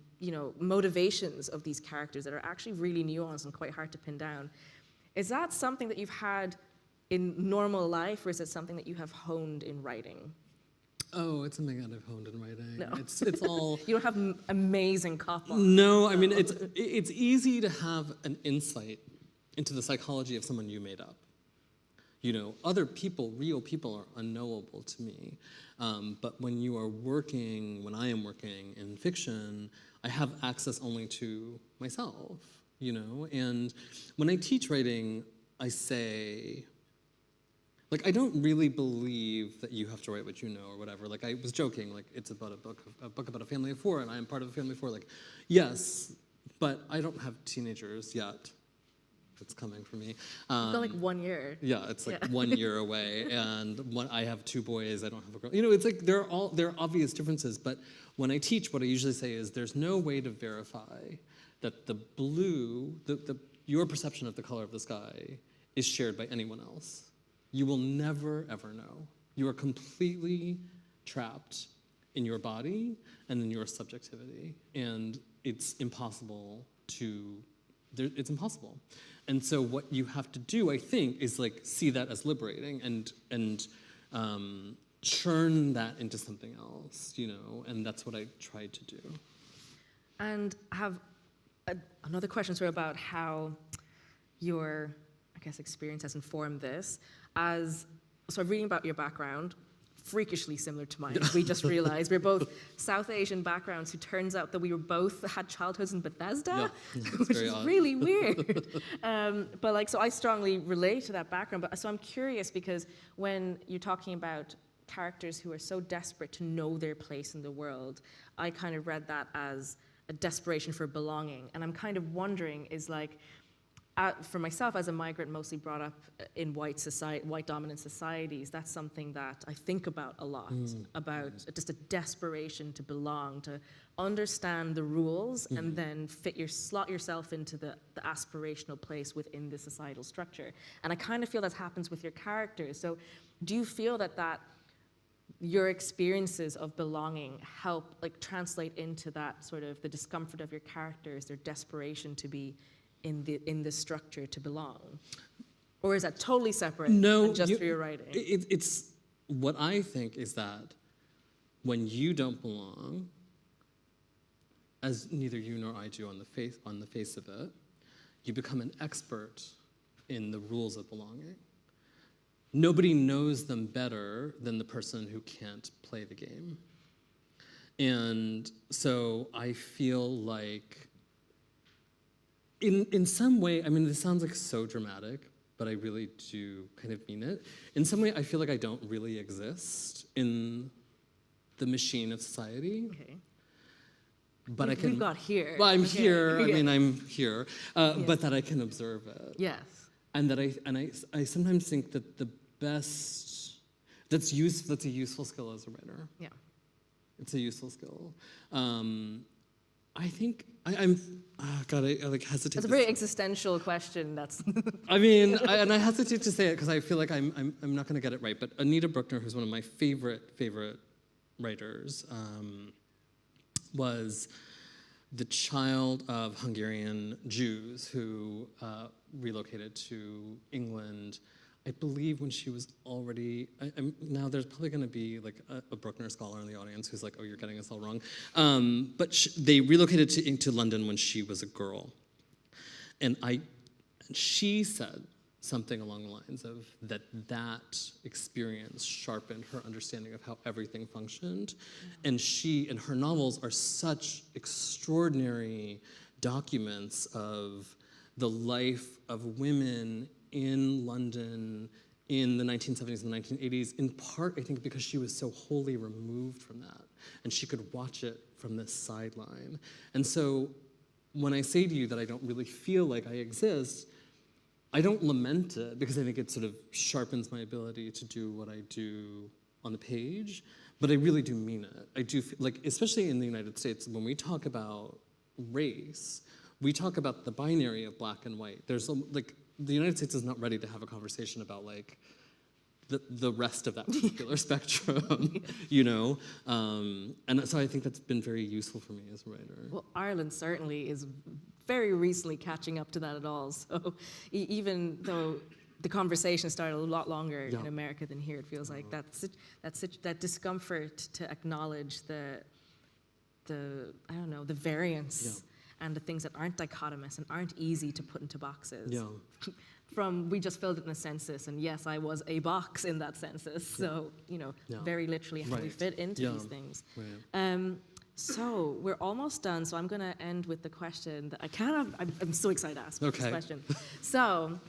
motivations of these characters that are actually really nuanced and quite hard to pin down. Is that something that you've had in normal life, or is it something that you have honed in writing? Oh, it's something that I've honed in writing. No. It's all. You don't have amazing cop on. No, I mean it's easy to have an insight into the psychology of someone you made up. Other people, real people, are unknowable to me. But when I am working in fiction, I have access only to myself, And when I teach writing, I say, I don't really believe that you have to write what you know or whatever. I was joking, it's about a book about a family of 4, and I am part of a family of 4. Yes, but I don't have teenagers yet. It's coming for me. It's got 1 year. Yeah, it's 1 year away, and I have 2 boys. I don't have a girl. It's there are obvious differences. But when I teach, what I usually say is there's no way to verify that the blue, your perception of the color of the sky, is shared by anyone else. You will never ever know. You are completely trapped in your body and in your subjectivity, and it's impossible to. It's impossible. And so what you have to do, I think, is see that as liberating and churn that into something else, and that's what I tried to do. And I have another question about how your, experience has informed this. So I'm reading about your background, freakishly similar to mine. We just realized we're both South Asian backgrounds who turns out that we both had childhoods in Bethesda, which is odd. Really weird. So I strongly relate to that background. So I'm curious because when you're talking about characters who are so desperate to know their place in the world, I kind of read that as a desperation for belonging. And I'm kind of wondering for myself, as a migrant, mostly brought up in white dominant societies, that's something that I think about a lot, about just a desperation to belong, to understand the rules, and then slot yourself into the aspirational place within the societal structure. And I kind of feel that happens with your characters. So do you feel that your experiences of belonging help translate into that sort of the discomfort of your characters, their desperation to be in the structure to belong? Or is that totally separate? No, just through your writing? It's what I think is that when you don't belong, as neither you nor I do on the face of it, you become an expert in the rules of belonging. Nobody knows them better than the person who can't play the game. And so I feel like in some way, this sounds so dramatic, but I really do kind of mean it. In some way, I feel like I don't really exist in the machine of society. Okay. But I can. We got here. Well, I'm here. Yeah. I'm here. But that I can observe it. Yes. And that I sometimes think that the best that's a useful skill as a writer. Yeah. It's a useful skill. I think I hesitate. It's a very existential question. That's. I hesitate to say it because I feel like I'm not going to get it right. But Anita Bruckner, who's one of my favorite writers, was the child of Hungarian Jews who relocated to England I believe when she was already, now there's probably going to be like a Bruckner scholar in the audience who's like, oh, you're getting us all wrong. But they relocated to London when she was a girl. And she said something along the lines of that experience sharpened her understanding of how everything functioned. And she and her novels are such extraordinary documents of the life of women in London in the 1970s and the 1980s, in part, I think, because she was so wholly removed from that, and she could watch it from this sideline. And so when I say to you that I don't really feel like I exist, I don't lament it, because I think it sort of sharpens my ability to do what I do on the page, but I really do mean it. I do, like, especially in the United States, when we talk about race, we talk about the binary of black and white. There's, like, the United States is not ready to have a conversation about, like, the rest of that particular spectrum, you know? And so I think that's been very useful for me as a writer. Well, Ireland certainly is very recently catching up to that at all. So even though the conversation started a lot longer in America than here, it feels like that discomfort to acknowledge the I don't know, the variance and the things that aren't dichotomous and aren't easy to put into boxes. Yeah. We just filled it in a census, and yes, I was a box in that census. So, you know, very literally how we fit into these things. Right. So we're almost done, so I'm going to end with the question that I'm so excited to ask this question. So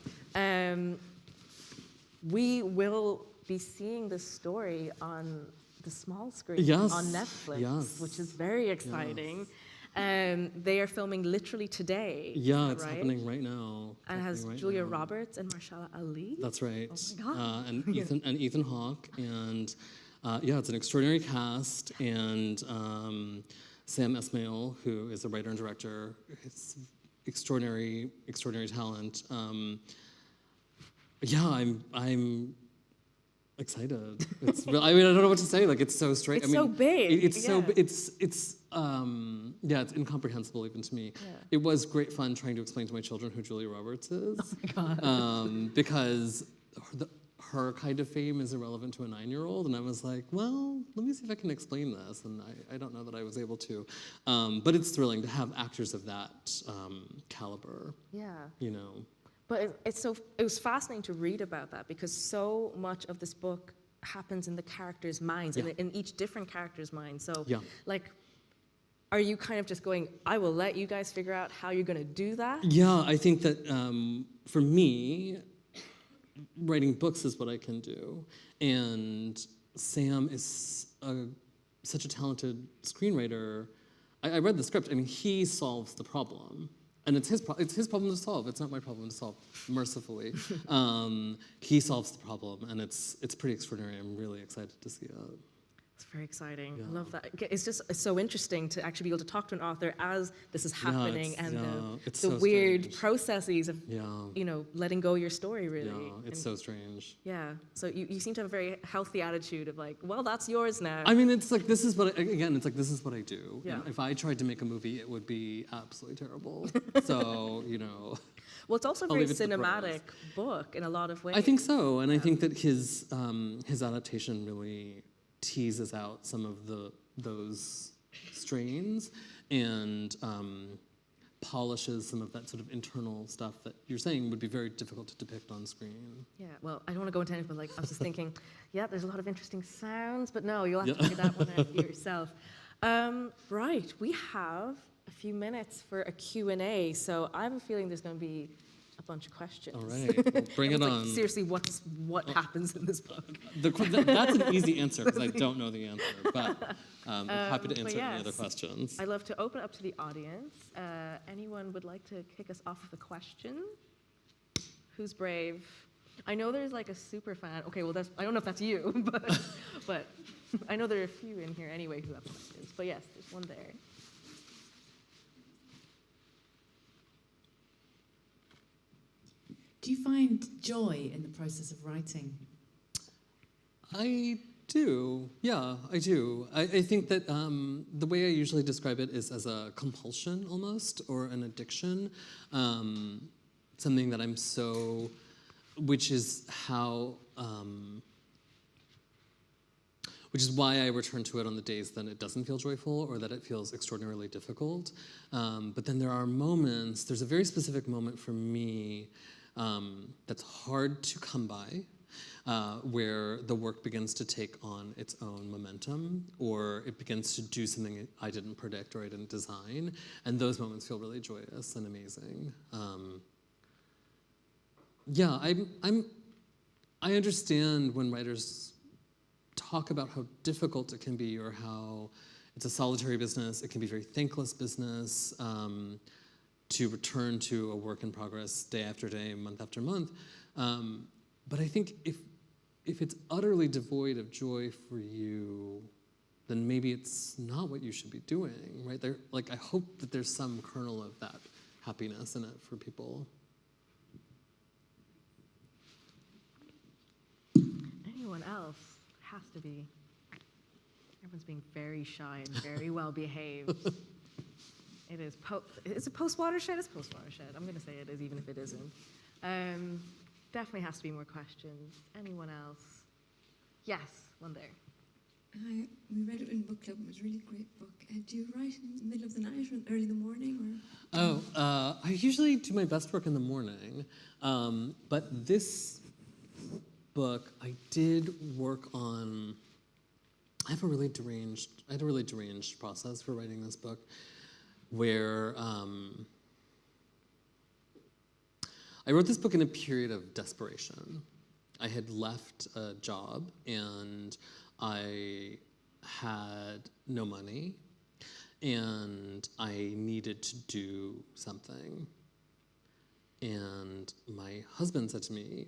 we will be seeing this story on the small screen on Netflix, which is very exciting. They are filming literally today. Yeah, it's happening right now. And it has Julia Roberts and Mahershala Ali. That's right. Oh my God. And Ethan Hawke, and it's an extraordinary cast. And Sam Esmail, who is a writer and director, it's extraordinary talent. I'm excited. It's I don't know what to say. Like, it's so strange. It's so big. It's incomprehensible even to me. Yeah. It was great fun trying to explain to my children who Julia Roberts is. Oh my God. Because her kind of fame is irrelevant to a 9-year-old, and I was like, well, let me see if I can explain this, and I don't know that I was able to. But it's thrilling to have actors of that caliber. Yeah. You know. But it was fascinating to read about that, because so much of this book happens in the characters' minds, in each different character's mind. So, like, are you kind of just going, I will let you guys figure out how you're going to do that? Yeah, I think that for me, writing books is what I can do. And Sam is such a talented screenwriter. I read the script. I mean, he solves the problem. And it's his problem to solve. It's not my problem to solve, mercifully. He solves the problem, and it's pretty extraordinary. I'm really excited to see it. It's very exciting. I love that. It's so interesting to actually be able to talk to an author as this is happening, and the so weird strange. processes of letting go your story, really. Yeah, it's so strange. Yeah. So you seem to have a very healthy attitude of like, well, that's yours now. I mean, it's like this is what I do. Yeah. And if I tried to make a movie, it would be absolutely terrible. So Well, it's also a very cinematic book in a lot of ways. I think so, and I think that his adaptation really teases out some of those strains and polishes some of that sort of internal stuff that you're saying would be very difficult to depict on screen. Yeah, well, I don't want to go into anything, but like I was just thinking, there's a lot of interesting sounds, but no, you'll have to figure that one out yourself. Right, we have a few minutes for a Q&A, so I have a feeling there's going to be a bunch of questions. All right, well, bring it on. Seriously, what happens in this book? That's an easy answer, because I don't know the answer, but I'm happy to answer any other questions. I'd love to open it up to the audience. Anyone would like to kick us off with a question? Who's brave? I know there's like a super fan. Okay, well, I don't know if that's you, but I know there are a few in here anyway who have questions. But yes, there's one there. Do you find joy in the process of writing? I do. Yeah, I do. I think that the way I usually describe it is as a compulsion almost, or an addiction. Something that I'm so which is how, which is why I return to it on the days that it doesn't feel joyful or that it feels extraordinarily difficult. But then there are moments, there's a very specific moment for me that's hard to come by, where the work begins to take on its own momentum, or it begins to do something I didn't predict or I didn't design, and those moments feel really joyous and amazing. Yeah, I understand when writers talk about how difficult it can be, or how it's a solitary business. It can be a very thankless business to return to a work in progress day after day, month after month. But I think if it's utterly devoid of joy for you, then maybe it's not what you should be doing, right? I hope that there's some kernel of that happiness in it for people. Anyone else? Has to be. Everyone's being very shy and very well behaved. It is it's a post-watershed? It's post-watershed. I'm going to say it is, even if it isn't. Definitely has to be more questions. Anyone else? Yes, one there. We read it in book club. It was a really great book. Do you write in the middle of the night or early in the morning? Or? I usually do my best work in the morning, but this book I did work on. I had a really deranged process for writing this book, where I wrote this book in a period of desperation. I had left a job and I had no money and I needed to do something. And my husband said to me,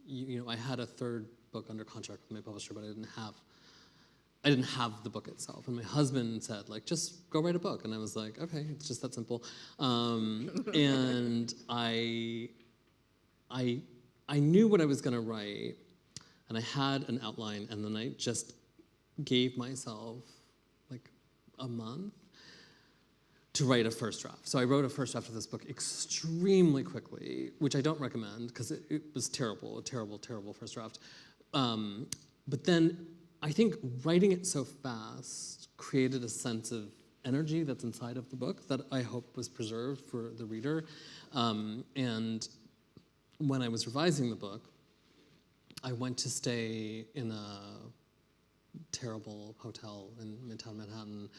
you know, I had a third book under contract with my publisher, but I didn't have the book itself. And my husband said, just go write a book. And I was like, okay, it's just that simple. And I knew what I was going to write, and I had an outline, and then I just gave myself a month to write a first draft. So I wrote a first draft of this book extremely quickly, which I don't recommend because it was terrible, a terrible, terrible first draft. But then I think writing it so fast created a sense of energy that's inside of the book that I hope was preserved for the reader. And when I was revising the book, I went to stay in a terrible hotel in Midtown Manhattan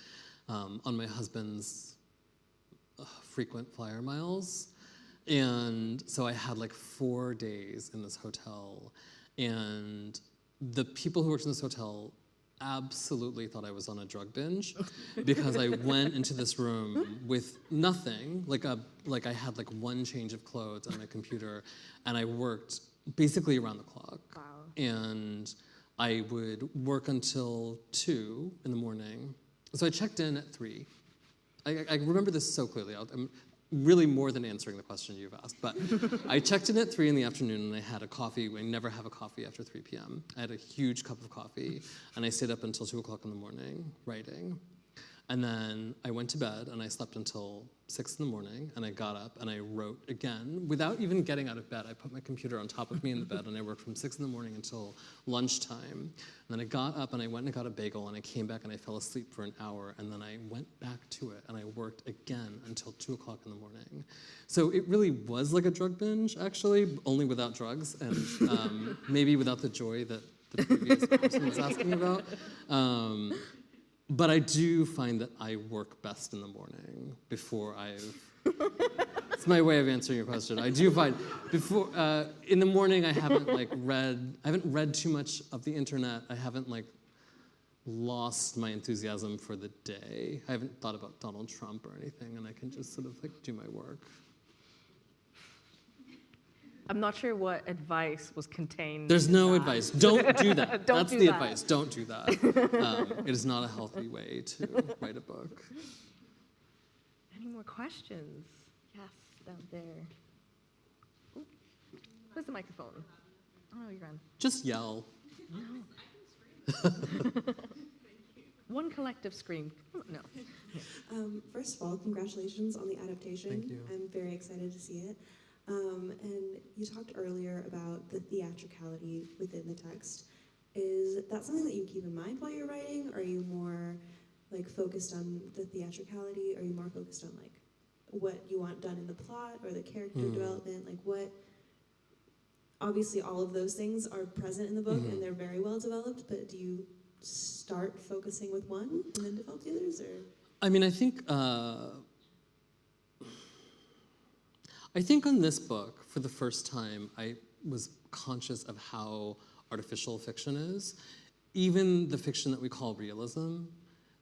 on my husband's frequent flyer miles. And so I had 4 days in this hotel. And the people who worked in this hotel absolutely thought I was on a drug binge because I went into this room with nothing, I had one change of clothes on my computer, and I worked basically around the clock. Wow. And I would work until 2 in the morning. So I checked in at 3. I remember this so clearly. I'm really more than answering the question you've asked, but I checked in at 3 in the afternoon and I had a coffee. I never have a coffee after 3 p.m. I had a huge cup of coffee and I stayed up until 2 o'clock in the morning writing. And then I went to bed and I slept until 6 in the morning and I got up and I wrote again. Without even getting out of bed, I put my computer on top of me in the bed and I worked from 6 in the morning until lunchtime. And then I got up and I went and got a bagel and I came back and I fell asleep for an hour and then I went back to it and I worked again until 2 o'clock in the morning. So it really was like a drug binge, actually, only without drugs and maybe without the joy that the previous person was asking about. But I do find that I work best in the morning before it's my way of answering your question. I do find in the morning I haven't read too much of the internet. I haven't lost my enthusiasm for the day. I haven't thought about Donald Trump or anything, and I can just sort of do my work. I'm not sure what advice was contained. There's no advice. Don't do that. Don't That's do the that. advice. Don't do that. It is not a healthy way to write a book. Any more questions? Yes, down there. Ooh. Where's the microphone? Oh, you're on. Just yell. One collective scream. No. First of all, congratulations on the adaptation. Thank you. I'm very excited to see it. And you talked earlier about the theatricality within the text. Is that something that you keep in mind while you're writing? Are you more like focused on the theatricality? Are you more focused on like what you want done in the plot or the character development? Like what? Obviously, all of those things are present in the book and they're very well developed. But do you start focusing with one and then develop the others, or? I mean, I think on this book, for the first time, I was conscious of how artificial fiction is. Even the fiction that we call realism,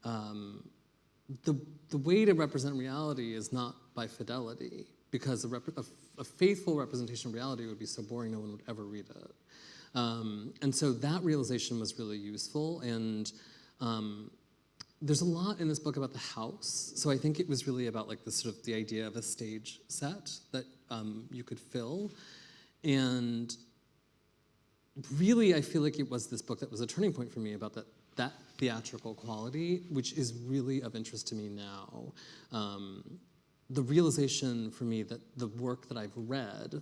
the way to represent reality is not by fidelity, because a faithful representation of reality would be so boring no one would ever read it. And so that realization was really useful, and there's a lot in this book about the house. So I think it was really about like the idea of a stage set that you could fill. And really, I feel like it was this book that was a turning point for me about that theatrical quality, which is really of interest to me now. The realization for me that the work that I've read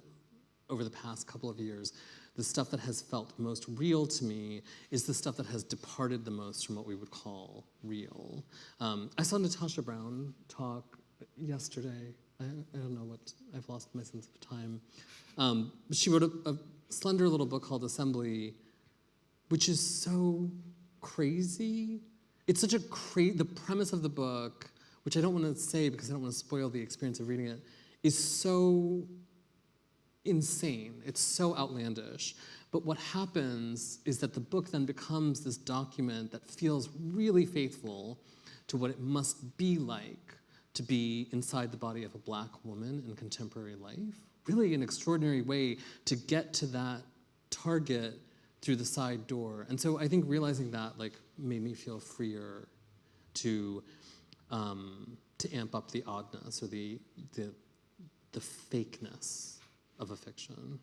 over the past couple of years, the stuff that has felt most real to me is the stuff that has departed the most from what we would call real. I saw Natasha Brown talk yesterday. I don't know what, I've lost my sense of time. She wrote a slender little book called Assembly, which is so crazy. It's such a the premise of the book, which I don't want to say because I don't want to spoil the experience of reading it, is so insane. It's so outlandish. But what happens is that the book then becomes this document that feels really faithful to what it must be like to be inside the body of a Black woman in contemporary life. Really an extraordinary way to get to that target through the side door. And so I think realizing that like made me feel freer to amp up the oddness or the fakeness of a fiction.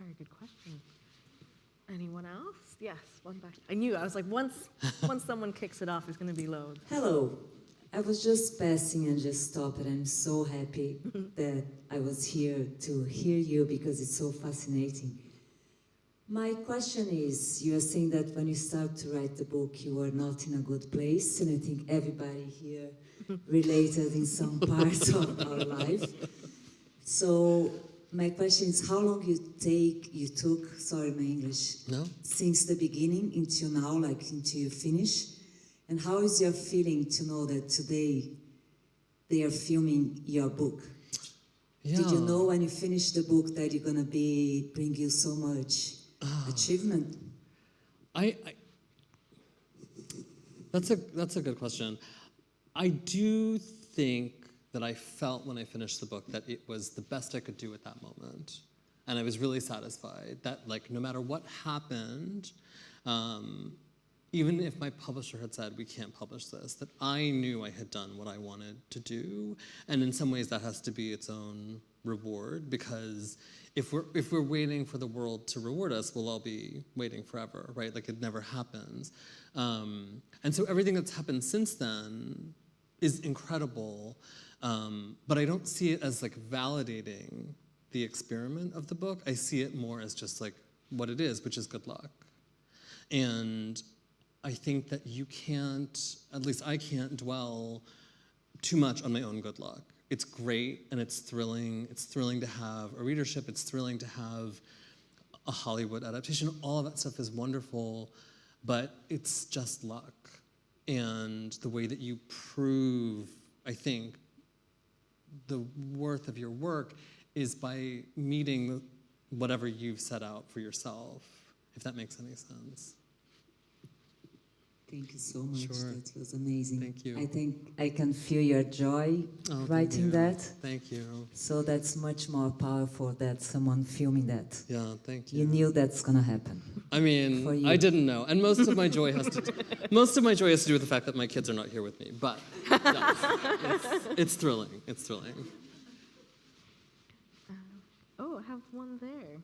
Very good question. Anyone else? Yes, one back. I knew. I was like, once someone kicks it off, there's going to be loads. Hello. I was just passing and just stopped, and I'm so happy that I was here to hear you because it's so fascinating. My question is, you are saying that when you start to write the book, you were not in a good place, and I think everybody here related in some parts of our life. So my question is, how long you took, sorry my English, No? since the beginning until now, like until you finish? And how is your feeling to know that today they are filming your book? Yeah. Did you know when you finish the book that you're gonna bring you so much achievement? That's a good question. I do think that I felt when I finished the book that it was the best I could do at that moment. And I was really satisfied that like no matter what happened, even if my publisher had said, we can't publish this, that I knew I had done what I wanted to do. And in some ways that has to be its own reward, because if we're waiting for the world to reward us, we'll all be waiting forever, right? Like it never happens. And so everything that's happened since then is incredible, but I don't see it as like validating the experiment of the book. I see it more as just like what it is, which is good luck. And I think that you can't, at least I can't dwell too much on my own good luck. It's great and it's thrilling. It's thrilling to have a readership. It's thrilling to have a Hollywood adaptation. All of that stuff is wonderful, but it's just luck. And the way that you prove, I think, the worth of your work is by meeting whatever you've set out for yourself, if that makes any sense. Thank you so much. Sure. That was amazing. Thank you. I think I can feel your joy Thank writing you. that. Thank you. So that's much more powerful than someone filming that. Yeah, thank you. You knew that's gonna happen. I mean, I didn't know, and most of my joy has to do with the fact that my kids are not here with me. But yes, it's thrilling. It's thrilling. Oh, I have one there.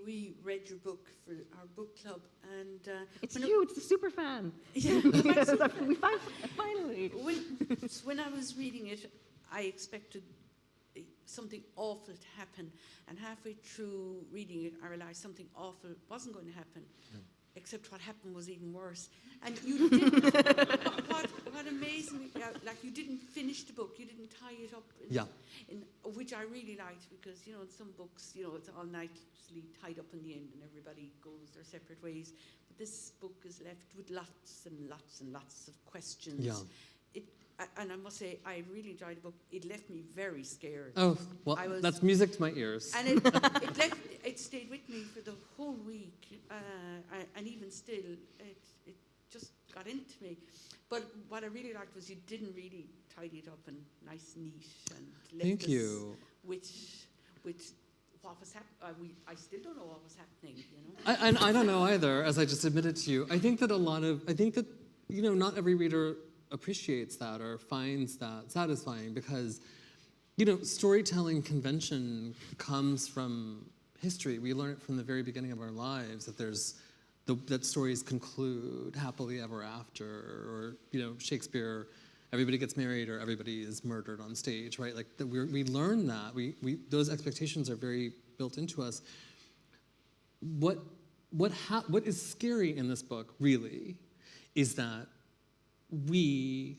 We read your book for our book club, and It's when you, it's the super fan. Yeah, We finally. when I was reading it, I expected something awful to happen, and halfway through reading it, I realised something awful wasn't going to happen, except what happened was even worse. And you didn't. what amazed me, like you didn't finish the book, you didn't tie it up. Which I really liked, because in some books, it's all nicely tied up in the end, and everybody goes their separate ways. But this book is left with lots and lots and lots of questions. Yeah. And I must say, I really enjoyed the book. It left me very scared. Oh, well, that's music to my ears. And it stayed with me for the whole week, and even still, it just got into me. But what I really liked was you didn't really tidy it up and nice and neat, and left Thank us you. with what was happening. I still don't know what was happening. I don't know either, as I just admitted to you. I think that not every reader appreciates that or finds that satisfying, because storytelling convention comes from history. We learn it from the very beginning of our lives, that that stories conclude happily ever after, or Shakespeare, everybody gets married or everybody is murdered on stage, right? Like we learn that. Those expectations are very built into us. What is scary in this book really is that we,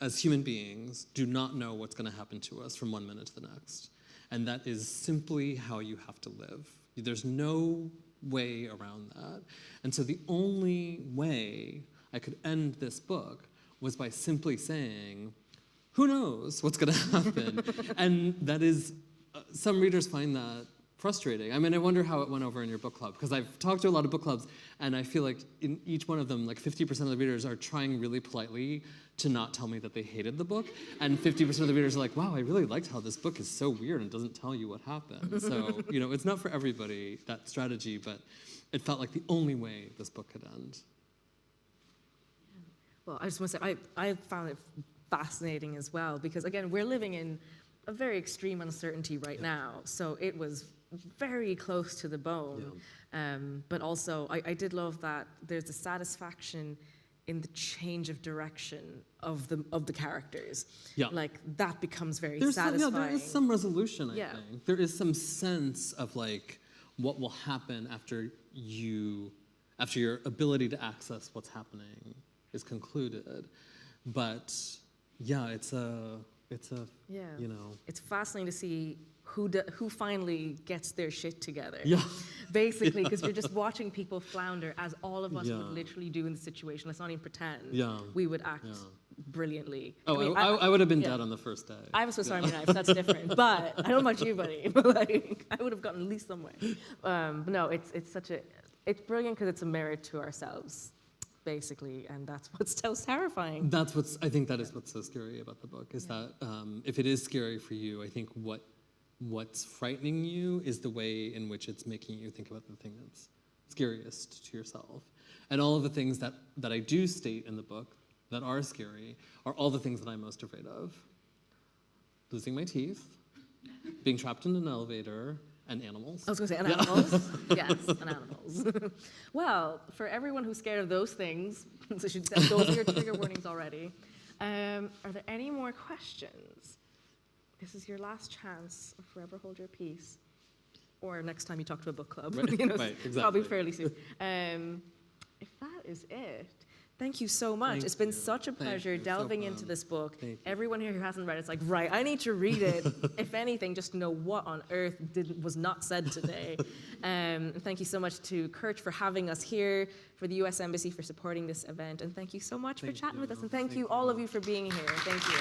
as human beings, do not know what's going to happen to us from one minute to the next. And that is simply how you have to live. There's no way around that. And so the only way I could end this book was by simply saying, who knows what's going to happen? And that is, some readers find that frustrating. I mean, I wonder how it went over in your book club, because I've talked to a lot of book clubs, and I feel like in each one of them, like 50% of the readers are trying really politely to not tell me that they hated the book, and 50% of the readers are like, wow, I really liked how this book is so weird and doesn't tell you what happened. So, it's not for everybody, that strategy, but it felt like the only way this book could end. Well, I just want to say, I found it fascinating as well, because again, we're living in a very extreme uncertainty right now. So it was very close to the bone. But also, I did love that there's a satisfaction in the change of direction of the characters. Yeah. Like, that becomes very There satisfying. is some resolution, I think. There is some sense of like what will happen after your ability to access what's happening is concluded. But yeah, it's fascinating to see who finally gets their shit together. Yeah. Basically, because you're just watching people flounder, as all of us would literally do in the situation. Let's not even pretend. We would act brilliantly. Oh, I would have been dead on the first day. I have a Swiss Army knife, that's different. But I don't know about you, buddy. But like, I would have gotten at least somewhere. But no, it's brilliant because it's a mirror to ourselves, basically, and that's what's so terrifying. I think that is what's so scary about the book, is that if it is scary for you, I think what's frightening you is the way in which it's making you think about the thing that's scariest to yourself. And all of the things that I do state in the book that are scary are all the things that I'm most afraid of. Losing my teeth, being trapped in an elevator, and animals. I was going to say, and animals? Yes, and animals. Well, for everyone who's scared of those things, so those are your trigger warnings already. Are there any more questions? This is your last chance of forever hold your peace. Or next time you talk to a book club. Right, right, exactly. Probably fairly soon. If that is it, thank you so much. It's been such a pleasure delving into this book. Everyone here who hasn't read it's like, right, I need to read it. If anything, just to know what on earth was not said today. Thank you so much to Kurt for having us here, for the US Embassy for supporting this event, and thank you so much for chatting with us. And thank you all of you for being here. Thank you.